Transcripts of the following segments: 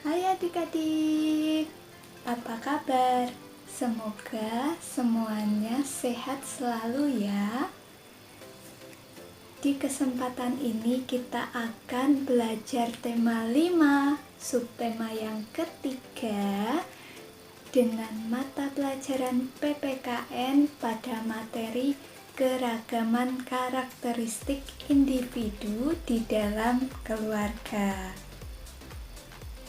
Hai adik-adik, apa kabar? Semoga semuanya sehat selalu ya. Di kesempatan ini kita akan belajar tema 5, subtema yang ketiga, dengan mata pelajaran PPKN pada materi keragaman karakteristik individu di dalam keluarga.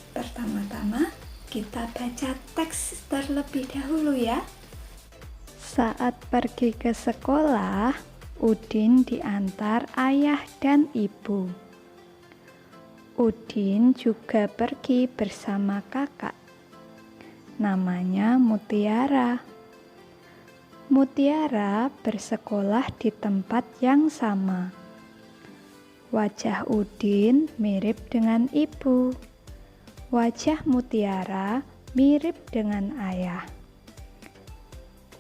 Pertama-tama kita baca teks terlebih dahulu ya. Saat pergi ke sekolah, Udin diantar ayah dan ibu. Udin juga pergi bersama kakak. Namanya Mutiara. Mutiara bersekolah di tempat yang sama. Wajah Udin mirip dengan ibu. Wajah Mutiara mirip dengan ayah.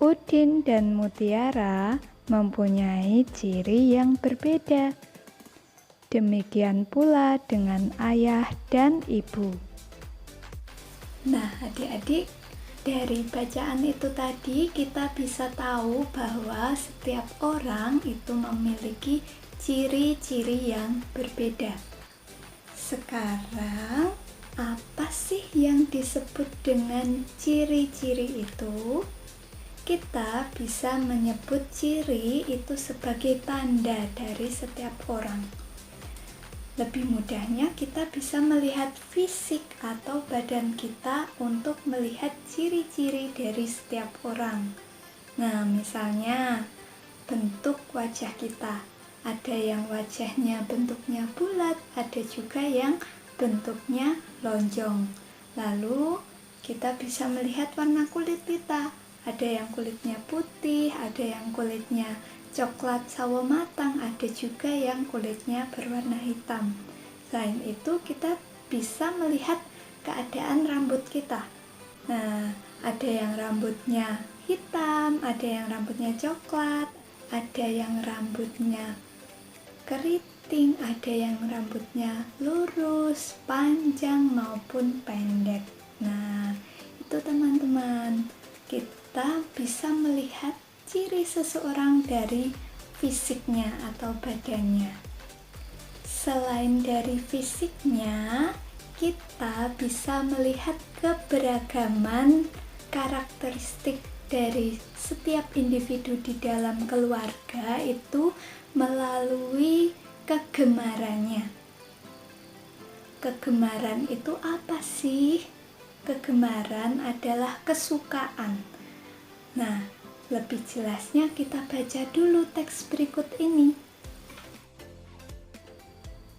Udin dan Mutiara mempunyai ciri yang berbeda. Demikian pula dengan ayah dan ibu. Nah, adik-adik, dari bacaan itu tadi kita bisa tahu bahwa setiap orang itu memiliki ciri-ciri yang berbeda. Sekarang, apa sih yang disebut dengan ciri-ciri itu? Kita bisa menyebut ciri itu sebagai tanda dari setiap orang. Lebih mudahnya kita bisa melihat fisik atau badan kita untuk melihat ciri-ciri dari setiap orang. Nah, misalnya bentuk wajah kita. Ada yang wajahnya bentuknya bulat, ada juga yang bentuknya lonjong. Lalu kita bisa melihat warna kulit kita. Ada yang kulitnya putih, ada yang kulitnya coklat sawo matang, ada juga yang kulitnya berwarna hitam. Selain itu kita bisa melihat keadaan rambut kita. Nah, ada yang rambutnya hitam, ada yang rambutnya coklat, ada yang rambutnya keriting, ada yang rambutnya lurus, panjang maupun pendek. Nah, itu teman-teman, kita bisa melihat ciri seseorang dari fisiknya atau badannya. Selain dari fisiknya, kita bisa melihat keberagaman karakteristik dari setiap individu di dalam keluarga itu melalui kegemarannya. Kegemaran itu apa sih? Kegemaran adalah kesukaan. Nah, lebih jelasnya kita baca dulu teks berikut ini.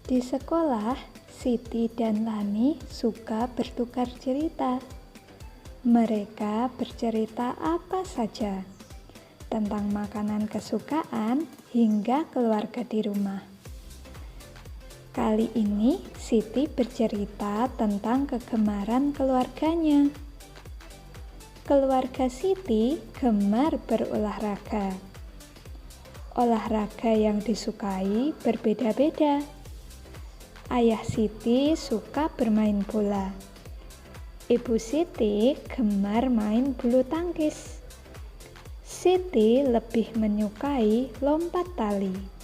Di sekolah, Siti dan Lani suka bertukar cerita. Mereka bercerita apa saja, tentang makanan kesukaan hingga keluarga di rumah. Kali ini Siti bercerita tentang kegemaran keluarganya. Keluarga Siti gemar berolahraga. Olahraga yang disukai berbeda-beda. Ayah Siti suka bermain bola. Ibu Siti gemar main bulu tangkis. Siti lebih menyukai lompat tali.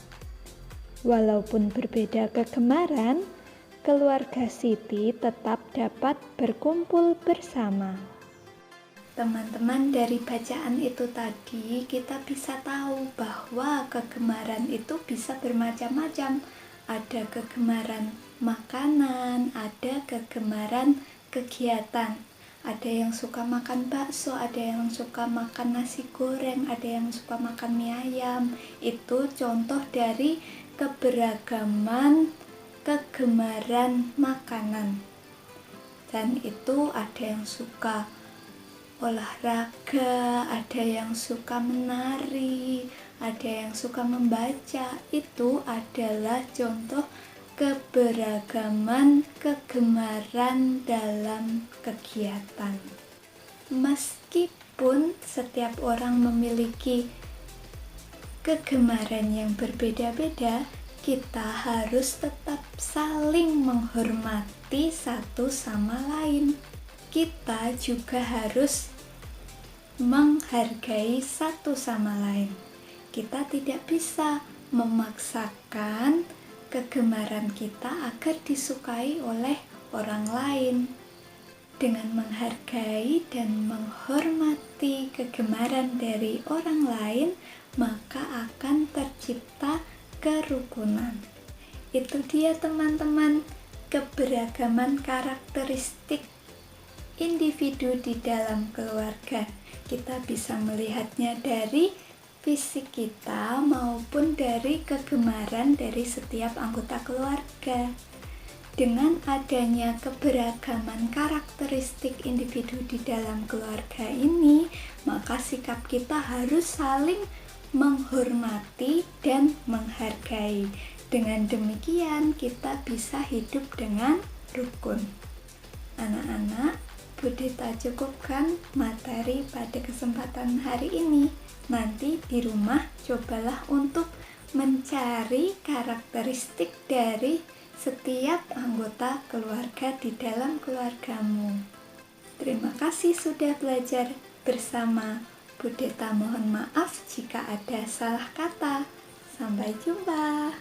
Walaupun berbeda kegemaran, keluarga Siti tetap dapat berkumpul bersama. Teman-teman, dari bacaan itu tadi kita bisa tahu bahwa kegemaran itu bisa bermacam-macam. Ada kegemaran makanan, ada kegemaran kegiatan. Ada yang suka makan bakso, ada yang suka makan nasi goreng, ada yang suka makan mie ayam. Itu contoh dari keberagaman kegemaran makanan. Dan itu ada yang suka olahraga, ada yang suka menari, ada yang suka membaca. Itu adalah contoh keberagaman kegemaran dalam kegiatan. Meskipun setiap orang memiliki kegemaran yang berbeda-beda, kita harus tetap saling menghormati satu sama lain. Kita juga harus menghargai satu sama lain. Kita tidak bisa memaksakan kegemaran kita agar disukai oleh orang lain. Dengan menghargai dan menghormati kegemaran dari orang lain, maka akan tercipta kerukunan. Itu dia teman-teman, keberagaman karakteristik individu di dalam keluarga. Kita bisa melihatnya dari fisik kita maupun dari kegemaran dari setiap anggota keluarga. Dengan adanya keberagaman karakteristik individu di dalam keluarga ini, maka sikap kita harus saling menghormati dan menghargai. Dengan demikian, kita bisa hidup dengan rukun. Anak-anak, Budeta cukupkan materi pada kesempatan hari ini. Nanti di rumah cobalah untuk mencari karakteristik dari setiap anggota keluarga di dalam keluargamu. Terima kasih sudah belajar bersama. Budeta mohon maaf jika ada salah kata. Sampai jumpa.